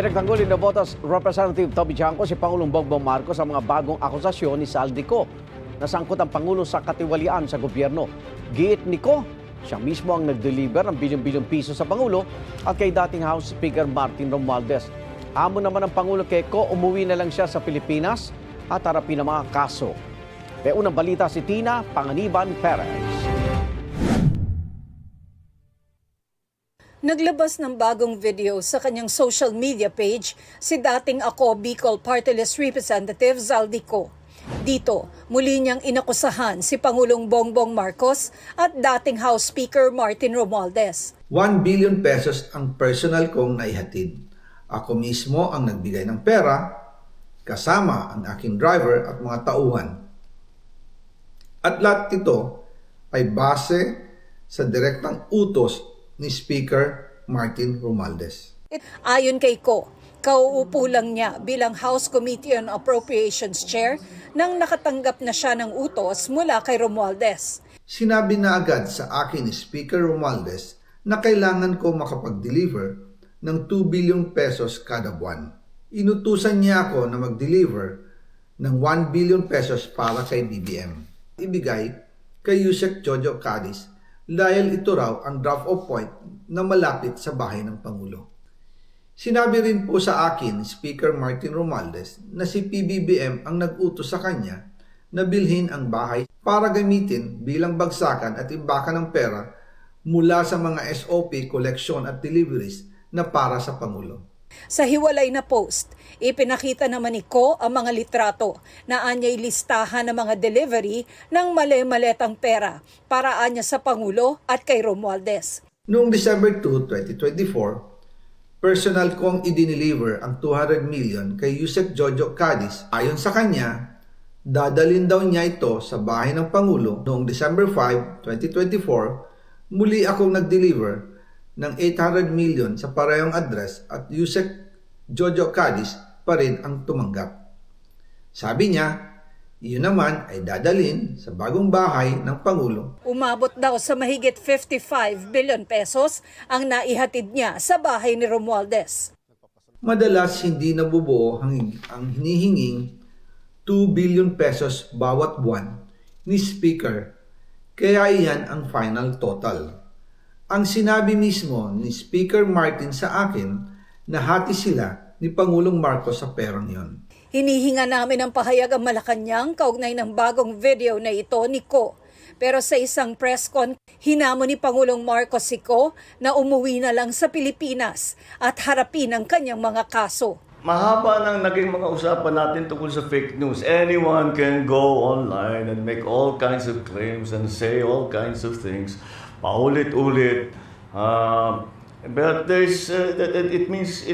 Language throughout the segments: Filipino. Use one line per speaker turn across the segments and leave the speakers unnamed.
Pinagtanggol ni Navotas Representative Toby Chanco si Pangulong Bongbong Marcos sa mga bagong akusasyon ni Saldico na sangkot ang Pangulo sa katiwalian sa gobyerno. Giit ni Ko, siya mismo ang nag-deliver ng bilyon-bilyong piso sa Pangulo at kay dating House Speaker Martin Romualdez. Hamon naman ang Pangulo kay Ko, umuwi na lang siya sa Pilipinas at harapin ang mga kaso. May unang balita si Tina Panganiban Perez.
Naglabas ng bagong video sa kanyang social media page si dating Ako Bicol Party List Representative Saldico. Dito, muli niyang inakusahan si Pangulong Bongbong Marcos at dating House Speaker Martin Romualdez.
1 billion pesos ang personal kong naihatid. Ako mismo ang nagbigay ng pera, kasama ang aking driver at mga tauhan. At lahat ito ay base sa direktang utos ni Speaker Martin Romualdez.
Ayon kay Ko, kauupo lang niya bilang House Committee on Appropriations Chair nang nakatanggap na siya ng utos mula kay Romualdez.
Sinabi na agad sa akin ni Speaker Romualdez na kailangan ko makapag-deliver ng 2 billion pesos kada buwan. Inutusan niya ako na mag-deliver ng 1 billion pesos para kay BBM. Ibigay kay Yusek Jojo Cadiz dahil ito raw ang drop-off point na malapit sa bahay ng Pangulo. Sinabi rin po sa akin ni Speaker Martin Romualdez na si PBBM ang nag-utos sa kanya na bilhin ang bahay para gamitin bilang bagsakan at imbakan ng pera mula sa mga SOP, koleksyon at deliveries na para sa Pangulo.
Sa hiwalay na post, ipinakita naman ni Ko ang mga litrato na anyay listahan ng mga delivery ng mali-maletang pera para anya sa Pangulo at kay Romualdez.
Noong December 2, 2024, personal kong idineliver ang 200 million kay Yusek Jojo Cadiz. Ayon sa kanya, dadalhin daw niya ito sa bahay ng Pangulo. Noong December 5, 2024, muli akong nag-deliver ng 800 million sa parehong address at Yusek Jojo Cadiz pa rin ang tumanggap. Sabi niya, iyon naman ay dadalhin sa bagong bahay ng Pangulo.
Umabot daw sa mahigit 55 billion pesos ang naihatid niya sa bahay ni Romualdez.
Madalas hindi nabubuo ang hinihinging 2 billion pesos bawat buwan ni Speaker, kaya iyan ang final total. Ang sinabi mismo ni Speaker Martin sa akin na hati sila ni Pangulong Marcos sa perang yon.
Hinihinga namin ang pahayag ang Malacanang kaugnay ng bagong video na ito ni Ko. Pero sa isang press con, hinamon ni Pangulong Marcos si Ko na umuwi na lang sa Pilipinas at harapin ang kanyang mga kaso.
Mahaba nang naging mga usapan natin tungkol sa fake news. Anyone can go online and make all kinds of claims and say all kinds of things. Paulit-ulit, but there's it means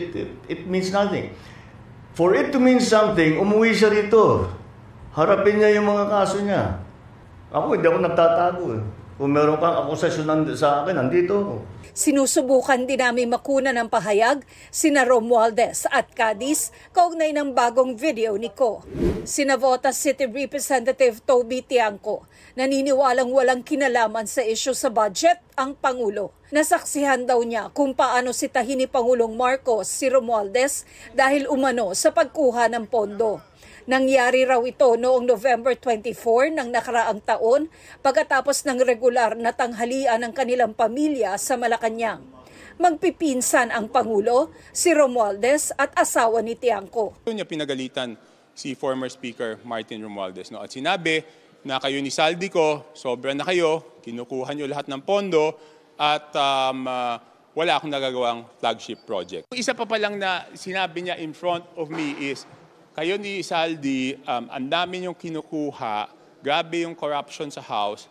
nothing. For it to mean something, umuwi siya rito. Harapin niya yung mga kaso niya. Ako, hindi ako nagtatago. Kung meron kang akusasyon sa akin, nandito ako.
Sinusubukan din namin makuna ng pahayag sina Romualdez at Cadiz kaugnay ng bagong video ni Ko. Sina Navotas City Representative Toby Tiangco, naniniwalang walang kinalaman sa isyu sa budget ang Pangulo. Nasaksihan daw niya kung paano sitahin ni Pangulong Marcos si Romualdez dahil umano sa pagkuha ng pondo. Nangyari raw ito noong November 24 ng nakaraang taon pagkatapos ng regular na tanghalian ng kanilang pamilya sa Malacanang. Magpipinsan ang Pangulo, si Romualdez at asawa ni Tiangco.
Niya pinagalitan si former Speaker Martin Romualdez. No? At sinabi na kayo ni Saldico, sobra na kayo, kinukuha niyo lahat ng pondo at wala akong nagagawang flagship project. Isa pa lang na sinabi niya in front of me is, kayo ni Saldi, ang dami yung kinukuha, grabe yung corruption sa House,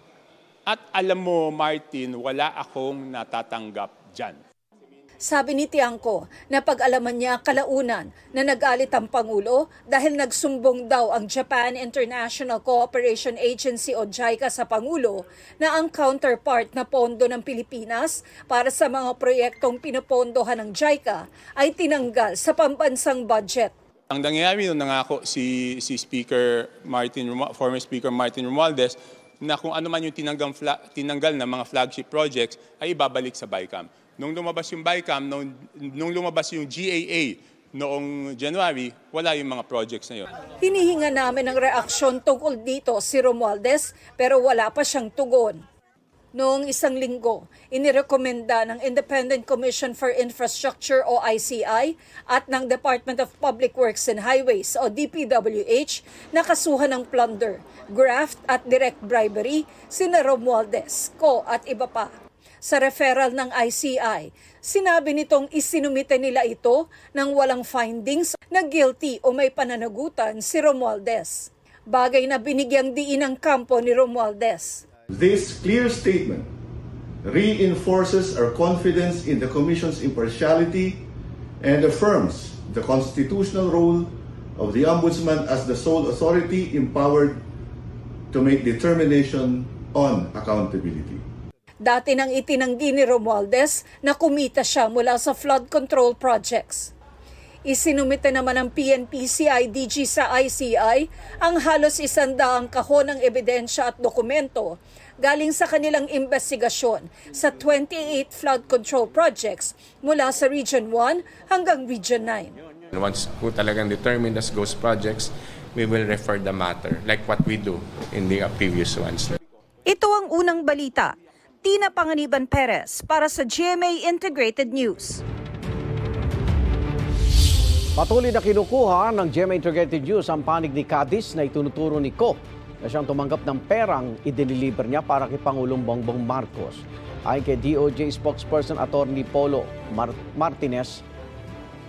at alam mo, Martin, wala akong natatanggap dyan.
Sabi ni Tiangco na pag-alaman niya kalaunan na nagalit ang Pangulo dahil nagsumbong daw ang Japan International Cooperation Agency o JICA sa Pangulo na ang counterpart na pondo ng Pilipinas para sa mga proyektong pinopondohan ng JICA ay tinanggal sa pambansang budget.
Ang nangyayari nung nangako si former Speaker Martin Romualdez na kung ano man yung tinanggal na mga flagship projects ay ibabalik sa BICAM. Nung lumabas yung BICAM, nung lumabas yung GAA noong January, wala yung mga projects na yun.
Hinihinga namin ng reaksyon tungkol dito si Romualdez pero wala pa siyang tugon. Noong isang linggo, inirekomenda ng Independent Commission for Infrastructure o ICI at ng Department of Public Works and Highways o DPWH na kasuhan ng plunder, graft at direct bribery sina Romualdez, Ko at iba pa. Sa referral ng ICI, sinabi nitong isinumite nila ito nang walang findings na guilty o may pananagutan si Romualdez. Bagay na binigyang diin ng kampo ni Romualdez.
This clear statement reinforces our confidence in the Commission's impartiality and affirms the constitutional role of the Ombudsman as the sole authority empowered to make determination on accountability.
Dati nang itinanggi ni Romualdez na kumita siya mula sa flood control projects. Isinumite naman ng PNP-CIDG sa ICI ang halos 100 kahon ng ebidensya at dokumento galing sa kanilang investigasyon sa 28 flood control projects mula sa Region 1 hanggang Region 9.
Once po talagang determined as ghost projects, we will refer the matter like what we do in the previous ones.
Ito ang unang balita. Tina Panganiban Perez para sa GMA Integrated News.
Patuloy na kinukuha ng GMA Integrated News ang panig ni Cadiz na itunuturo ni Ko na siyang tumanggap ng perang idiniliber niya para kay Pangulong Bongbong Marcos. Ayon kay DOJ spokesperson Attorney Polo Martinez,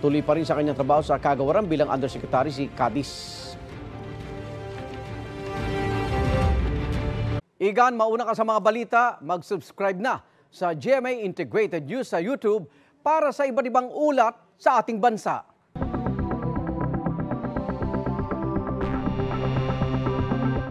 tuloy pa rin sa kanyang trabaho sa kagawaran bilang Undersecretary si Cadiz. Igan, mauna ka sa mga balita, mag-subscribe na sa GMA Integrated News sa YouTube para sa iba't ibang ulat sa ating bansa.